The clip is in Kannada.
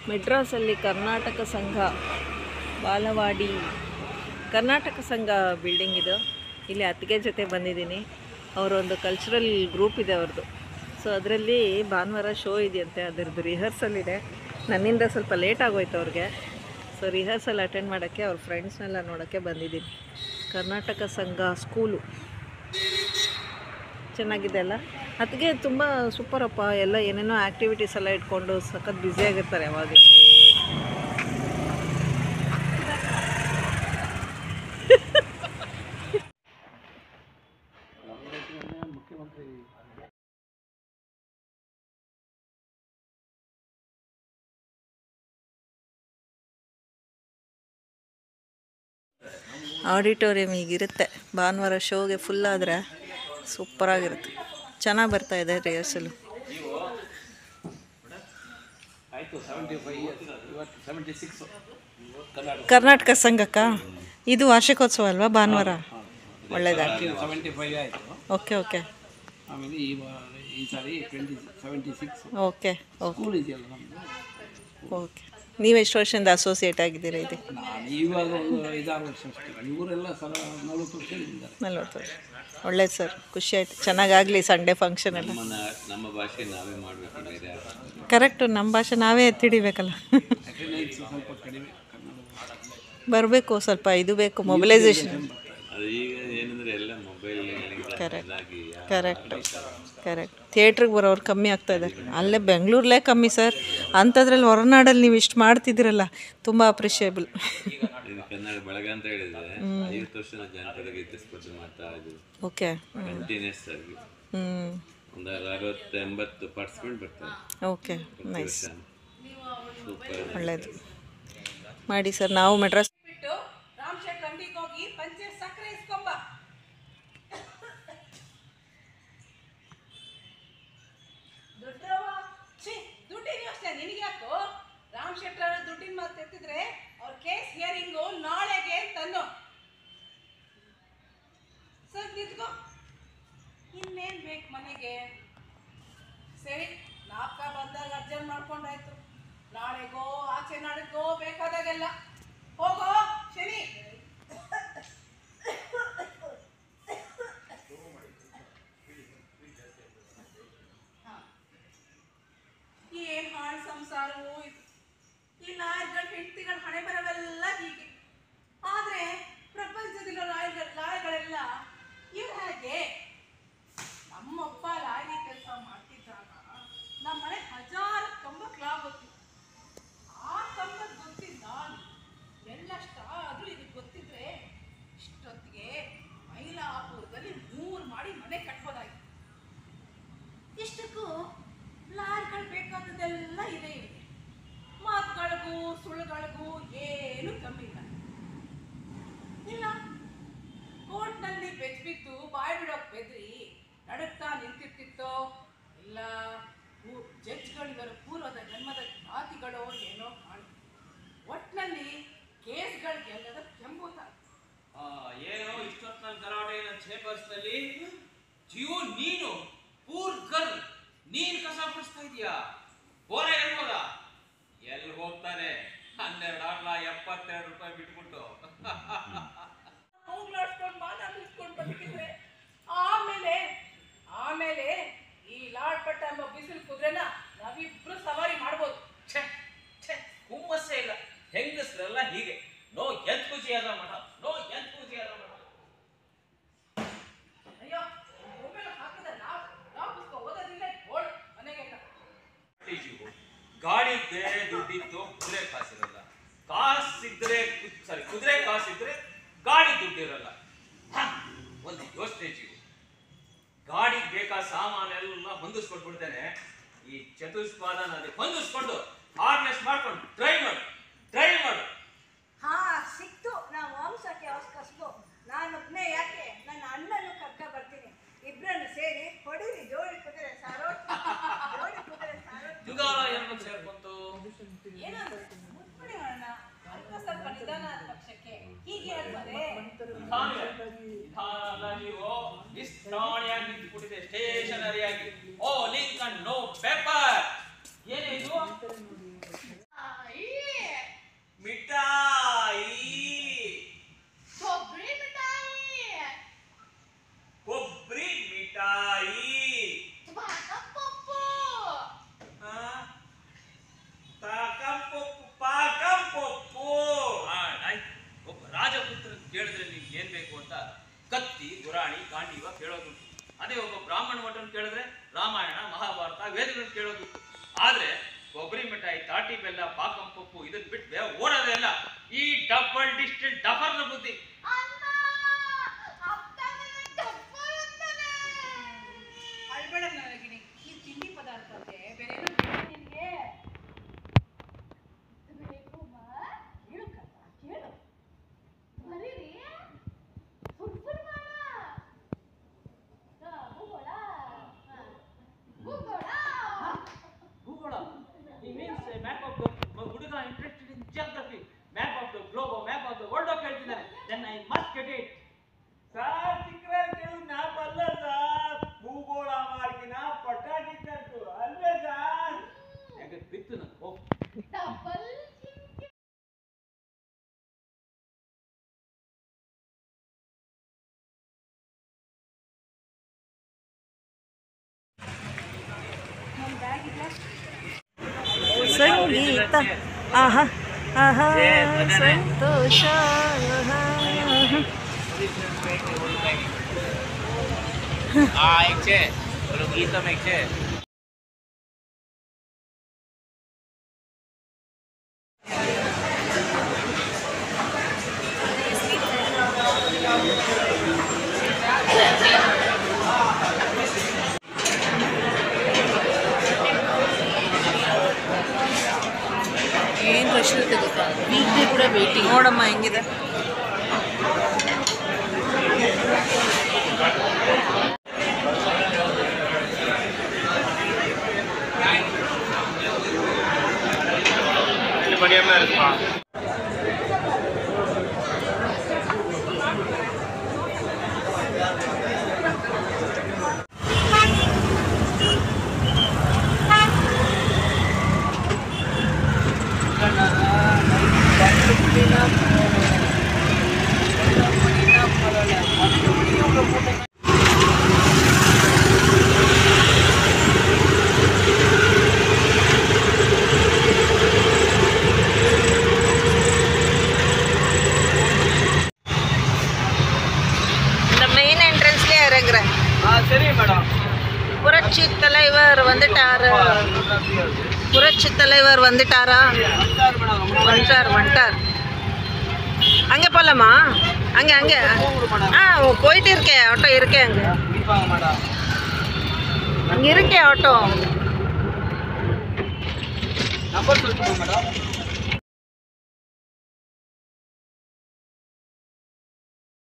ಮೆಡ್ರಾಸಲ್ಲಿ ಕರ್ನಾಟಕ ಸಂಘ ಬಾಲವಾಡಿ ಕರ್ನಾಟಕ ಸಂಘ ಬಿಲ್ಡಿಂಗ್ ಇದು. ಇಲ್ಲಿ ಅತ್ತಿಗೆ ಜೊತೆ ಬಂದಿದ್ದೀನಿ. ಅವರೊಂದು ಕಲ್ಚರಲ್ ಗ್ರೂಪ್ ಇದೆ ಅವ್ರದ್ದು. ಸೊ ಅದರಲ್ಲಿ ಭಾನುವಾರ ಶೋ ಇದೆಯಂತೆ, ಅದರದ್ದು ರಿಹರ್ಸಲ್ ಇದೆ. ನನ್ನಿಂದ ಸ್ವಲ್ಪ ಲೇಟ್ ಆಗೋಯ್ತು ಅವ್ರಿಗೆ. ಸೊ ರಿಹರ್ಸಲ್ ಅಟೆಂಡ್ ಮಾಡೋಕ್ಕೆ ಅವ್ರ ಫ್ರೆಂಡ್ಸ್ನೆಲ್ಲ ನೋಡೋಕ್ಕೆ ಬಂದಿದ್ದೀನಿ. ಕರ್ನಾಟಕ ಸಂಘ ಸ್ಕೂಲು ಚೆನ್ನಾಗಿದೆ ಅಲ್ಲ. ಅದಕ್ಕೆ ತುಂಬ ಸೂಪರಪ್ಪ. ಎಲ್ಲ ಏನೇನೋ ಆ್ಯಕ್ಟಿವಿಟೀಸ್ ಎಲ್ಲ ಇಟ್ಕೊಂಡು ಸಖತ್ ಬ್ಯುಸಿಯಾಗಿರ್ತಾರೆ ಅವಾಗ. ಆಡಿಟೋರಿಯಂ ಈಗಿರುತ್ತೆ. ಭಾನುವಾರ ಶೋಗೆ ಫುಲ್ ಆದರೆ ಸೂಪರಾಗಿರುತ್ತೆ. ಚೆನ್ನಾಗಿ ಬರ್ತಾಯಿದೆ ರಿಹರ್ಸಲು. ಕರ್ನಾಟಕ ಸಂಘಕ್ಕ ಇದು ವಾರ್ಷಿಕೋತ್ಸವ ಅಲ್ವಾ ಭಾನುವಾರ? ಒಳ್ಳೆಯದಾಗಿ. Okay okay okay okay. ನೀವು ಎಷ್ಟು ವರ್ಷದಿಂದ ಅಸೋಸಿಯೇಟ್ ಆಗಿದ್ದೀರಾ ಇದು? 40 ವರ್ಷ. ಒಳ್ಳೇದು ಸರ್, ಖುಷಿ ಆಯ್ತು. ಚೆನ್ನಾಗಾಗಲಿ ಸಂಡೇ ಫಂಕ್ಷನ್ ಎಲ್ಲ. ನಮ್ಮ ಭಾಷೆ ನಾವೇ ಮಾಡಬೇಕು. ಕರೆಕ್ಟು, ನಮ್ಮ ಭಾಷೆ ನಾವೇ ಎತ್ತಿಡಿಬೇಕಲ್ಲ. ಬರಬೇಕು ಸ್ವಲ್ಪ, ಇದು ಬೇಕು, ಮೊಬಿಲೈಸೇಷನ್. Correct correct. ಥಿಯೇಟ್ರಿಗೆ ಬರೋರು ಕಮ್ಮಿ ಆಗ್ತಾಯಿದ್ದಾರೆ. ಅಲ್ಲೇ ಬೆಂಗಳೂರಲ್ಲೇ ಕಮ್ಮಿ ಸರ್. ಅಂಥದ್ರಲ್ಲಿ ಹೊರನಾಡಲ್ಲಿ ನೀವು ಇಷ್ಟು ಮಾಡ್ತಿದ್ದೀರಲ್ಲ, ತುಂಬ ಅಪ್ರಿಷಿಯೇಬಲ್. ಕನ್ನಡ ಬಳಗ ಅಂತ ಹೇಳಿದ್ರೆ 50 ವರ್ಷದ ಜನಪದ ಗೀತೆ ಸ್ಪರ್ಧೆ ಮಾಡ್ತಾ ಇದ್ದೀವಿ. ಓಕೆ. ಕಂಟಿನ್ಯೂಸ್ ಆಗಿ ಒಂದು 60-80 ಪಾರ್ಟಿಸಿಪೆಂಟ್ ಬರ್ತಾರೆ. ಓಕೆ, ನೈಸ್, ಒಳ್ಳೆಯದು ಮಾಡಿ ಸರ್. ನಾವು ಮೆಡ್ರಾಸ್ ದುಡ್ಡಿನ ಮಾತು ಎತ್ತಿದ್ರೆ ಅವ್ರ ಕೇಸ್ ಹಿಯರಿಂಗು ನಾಳೆಗೆ ತನ್ನು ಸರ್. ನಿಂತ್ಕೋ, ಇನ್ನೇನ್ ಬೇಕು ಮನೆಗೆ? ಸರಿ, ನಾಲ್ಕ ಬಂದಾಗ ಅರ್ಜೆಂಟ್ ಮಾಡ್ಕೊಂಡಾಯ್ತು. ನಾಳೆಗೋ ಆಚೆ ನಾಳೆಗೋ ಬೇಕಾದಾಗೆಲ್ಲ ಹೋಗೋ ಶನಿ. ಏನ್ ಹಾಳು ಸಂಸಾರವೂ ಇದು. ಈ ಲಾಯರ್ಗಳ ಹೆಂಡತಿಗಳ ಹಣೆ ಬರವೆಲ್ಲ ಹೀಗೆ. ಆದ್ರೆ ಪ್ರಪಂಚದ ಲಾಯರ್ಗಳೆಲ್ಲ ಇವ್ರು ಹೇಗೆ? ನಮ್ಮಪ್ಪ ಲಾಯರಿ ಕೆಲಸ ಮಾಡ್ತಿದ್ದಾಗ ನಮ್ಮ ಮನೆ 1000 ಕಂಬಕ್ಕೆ ಲಾಭತ್ತು. ಆ ಕಂಬಕ್ಕೆ ಗೊತ್ತಿದ್ದ ಎಲ್ಲಷ್ಟಾದ್ರೂ ಇದಕ್ಕೆ ಗೊತ್ತಿದ್ರೆ ಇಷ್ಟೊತ್ತಿಗೆ ಮೈಲಾಪುರದಲ್ಲಿ 3 ಮಾಡಿ ಮನೆ ಕಟ್ಬೋದಾಗಿತ್ತು. ಇಷ್ಟಕ್ಕೂ ಲಾಯರ್ಗಳು ಬೇಕಾದದೆಲ್ಲ ಇದೆ. ಮಾತುಗಳಿಗೂ ಸುಳ್ಳುಗಳಿಗೂ ಏನು ಕಮ್ಮಿ ಇಲ್ಲ. ಕೋರ್ಟ್ನಲ್ಲಿ ಬೆಚ್ಚಿಬಿದ್ದು ಬಾಯ್ ಬಿಡೋಕ್ ಬೆದ್ರಿ ನಡುತ್ತಾ ನಿಂತಿರ್ತಿತ್ತೋ, ಇಲ್ಲ ಜಡ್ಜ್ಗಳಿಗರ ಪೂರ್ವದ ಜನ್ಮದ ಜಾತಿಗಳೋ ಏನೋ ಕಾಣು. ಒಟ್ಟಿನಲ್ಲಿ ಕೇಸ್ಗಳಿಗೆಲ್ಲದ ಕೆಂಬೂತ. ಏನೋ ಇಷ್ಟೊತ್ತಿನಲ್ಲಿ ಗಲಾಟೆ ಚೇಂಬರ್ಸ್ನಲ್ಲಿ ಜಿಯೋ ನೀನು ಪೂರ್ ಗರ್ಲ್ ನೀನ್ ಕಸ ಬಿಡಿಸ್ತಾ ಇದೀಯಾ? ಬೋರ ಹೇಳ್ಬೋದ? ಎಲ್ಲಿ ಹೋಗ್ತಾನೆ? 12 ಆಡ್ಲ 72 ರೂಪಾಯಿ ಬಿಟ್ಬಿಟ್ಟು ಹೋಗ್ಲಾಡ್ಸ್ಕೊಂಡು ಮಾನ ಬಿಸ್ಕೊಂಡು ಬದುಕಿದ್ರೆ ಆಮೇಲೆ ಈ ಲಾಡ್ ಪಟ್ಟ ಎಂಬ ಬಿಸಿಲು ಕುದ್ರೆನ ನಾವಿಬ್ರು ಸವಾರಿ ಮಾಡ್ಬೋದು. ಹುಮ್ಮಸ್ಸೇ ಇಲ್ಲ. ಹೆಂಗಸ್ರೆಲ್ಲ ಹೀಗೆ. ನೋ ಎಂತ ಖುಷಿಯಾದ ಮಾಡ, ನೋ ಎಂತ ಖುಷಿಯಾದ ಮಾಡ. ಅಯ್ಯೋ, ಹಾಕಿದ ನಾವು ಓದೋದಿಲ್ಲ ಓಡ್ ಮನೆಗೆಲ್ಲ. ಗಾಡಿದ್ದೆ ದುಡ್ಡಿತ್ತು, ಕುದುರೆ ಕಾಸಿರಲ್ಲ. ಕಾಸಿದ್ರೆ ಕುದುರೆ ಕಾಸಿದ್ರೆ ಗಾಡಿ ದುಡ್ಡಿರಲ್ಲ. ಒಂದು ಯೋಚನೆ ಜೀವ. ಗಾಡಿಗೆ ಬೇಕಾದ ಸಾಮಾನೆಲ್ಲ ಹೊಂದಿಸ್ಕೊಟ್ಬಿಡ್ತೇನೆ. ಈ ಚತುಷ್ಪಾದನ ಹೊಂದಿಸ್ಕೊಂಡು ಹಾರ್ನೆಸ್ ಮಾಡ್ಕೊಂಡು ಡ್ರೈವ್ ಮಾಡು. ಹಾ, ಸಿಕ್ತು. ನಾವು ವಂಶಕ್ಕೆ ಅವಸ್ಕಸ್ತು. ನಾನೊಬ್ಬನೇ ಯಾಕೆ, ನನ್ನ ಅಣ್ಣನ್ನು ಕರ್ಕ ಬರ್ತೀನಿ. ಇಬ್ಬರನ್ನು ಸೇರಿ ಹೊಡಿರಿ. ಜೋಡಿ ಕುದುರೆ ಸಾರೋ ಜುಗಾಲ ಏನು ಸೇರ್ಕೊಂತು? ಮುಟ್ಬಿಡಿ ಅಣ್ಣ, ಅಲ್ಪ ಸ್ವಲ್ಪ ನಿಧಾನ ಪಕ್ಷಕ್ಕೆ ಹೀಗೆ ಹೇಳ್ತಾರೆ. ನೀವು ನಿಷ್ಠಾಣಿಯಾಗಿ ನಿಂತುಬಿಟ್ಟಿದೆ, ಸ್ಟೇಷನರಿಯಾಗಿ. ಓ ಲಿಂಕ್ ಅಂಡ್ ನೋ ಪೇಪರ್. ಏನಿದು? ರಾಮಾಯಣ ಮಹಾಭಾರತ ವೇದಗಳನ್ನು ಕೇಳೋದು. ಆದ್ರೆ ಕೊಬ್ಬರಿ ಮಿಠಾಯಿ, ತಾಟಿ ಬೆಲ್ಲ, ಪಾಕಂ ಪಪ್ಪು ಇದನ್ನ ಬಿಟ್ಟು ಓಡೋದೇ ಇಲ್ಲ ಈ ಡಬಲ್ ಡಿಸ್ಟಿಲ್ ಡಫರ್ನ ಬುದ್ಧಿ. ಅಳ್ಬೇಡ ನನಗಿನಿ, ಈ ತಿಂಡಿ ಪದಾರ್ಥ ಅಂತೆ ಬೇರೆ ನಿನ್ಗೆ ಭೂಗೋಳ he means a map of the ಹುಡುಗ interested in geography, map of the globe, map of the world of ಹೇಳ್ತಿದ್ದಾನೆ. then I must get it. Sir ಚಿಕ್ಕರೆ ಕೇಳು ಮ್ಯಾಪ್ ಅಲ್ಲ ಸಾರ್, ಭೂಗೋಳ ಮಾರ್ಗಿನ ಪಟಾಕಿ ತಂತು ಅಲ್ವೇ ಸಾರ್? ಯಾಕೆ ಬಿತ್ತು ನಾನು ಹೋಗ್. ಸಂಗೀತ ಆಹಾ ಆಹಾ ಸಂತೋಷ ಆಹಾ. એક છે ઓલું ગીતમ એક છે. ಏನು ರಶ್ ಇರುತ್ತೆ ಗೊತ್ತಾ, ವೀಕ್ಲಿ ಕೂಡ ವೇಟಿಂಗ್. ನೋಡಮ್ಮ ಹೆಂಗಿದೆ. சரி மேடம். புரட்சி தலைவர் வந்துட்டாரு. புரட்சி தலைவர் வந்துட்டாரா? வந்துட்டார். அங்கே போகலாமா? அங்கே போயிட்டு இருக்கேன். ஆட்டோ இருக்கேன் அங்கே இருக்கேன் ஆட்டோ. நம்பர் சொல்லுங்க மேடம்.